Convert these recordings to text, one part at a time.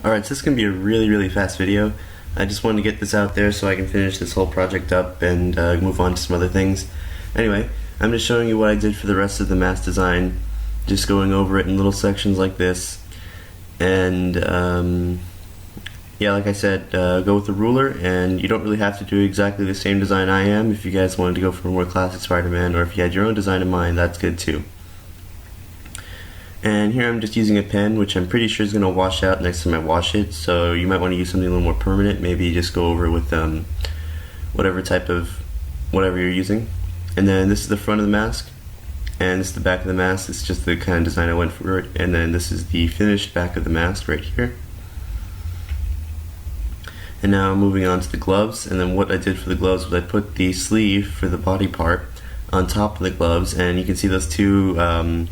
Alright, so this is going to be a really fast video. I just wanted to get this out there so I can finish this whole project up and move on to some other things. Anyway, I'm just showing you what I did for the rest of the mask design, just going over it in little sections like this. And yeah, like I said, go with the ruler, and you don't really have to do exactly the same design I am. If you guys wanted to go for a more classic Spider-Man, or if you had your own design in mind, that's good too. And here I'm just using a pen, which I'm pretty sure is going to wash out next time I wash it, so you might want to use something a little more permanent. Maybe just go over with whatever you're using. And then this is the front of the mask, and this is the back of the mask. It's just the kind of design I went for it. And then this is the finished back of the mask right here. And now moving on to the gloves, and then what I did for the gloves was I put the sleeve for the body part on top of the gloves, and you can see those two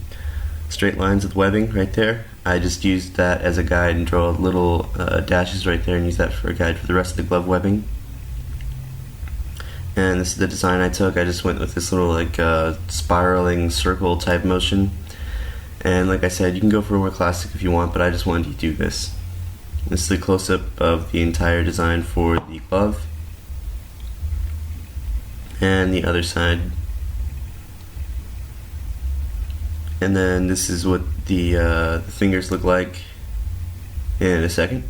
straight lines with webbing right there. I just used that as a guide and draw little dashes right there and use that for a guide for the rest of the glove webbing. And this is the design I took. I just went with this little like spiraling circle type motion, and like I said, you can go for a more classic if you want, but I just wanted to do this. This is the close-up of the entire design for the glove, and the other side. And then this is what the fingers look like in a second,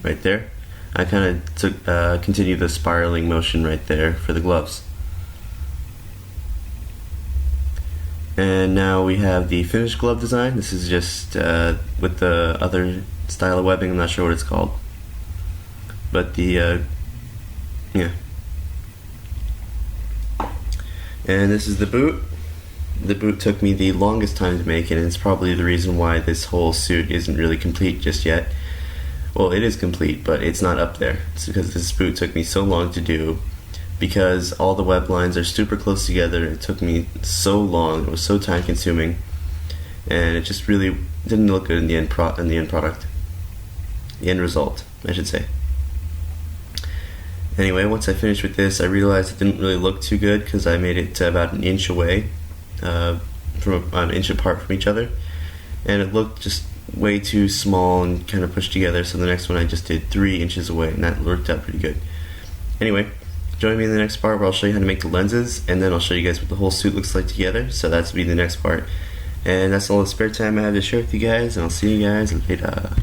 right there. I kind of took continued the spiraling motion right there for the gloves. And now we have the finished glove design. This is just with the other style of webbing. I'm not sure what it's called, but the yeah. And this is the boot. The boot took me the longest time to make, and it's probably the reason why this whole suit isn't really complete just yet. Well, it is complete, but it's not up there. It's because this boot took me so long to do, because all the web lines are super close together. It took me so long. It was so time consuming, and it just really didn't look good in the end product. The end result, I should say. Anyway, once I finished with this, I realized it didn't really look too good because I made it about an inch away, from an inch apart from each other, and it looked just way too small and kind of pushed together. So the next one I just did 3 inches away, and that worked out pretty good. Anyway, join me in the next part where I'll show you how to make the lenses, and then I'll show you guys what the whole suit looks like together. So that's be the next part, and that's all the spare time I have to share with you guys, and I'll see you guys later.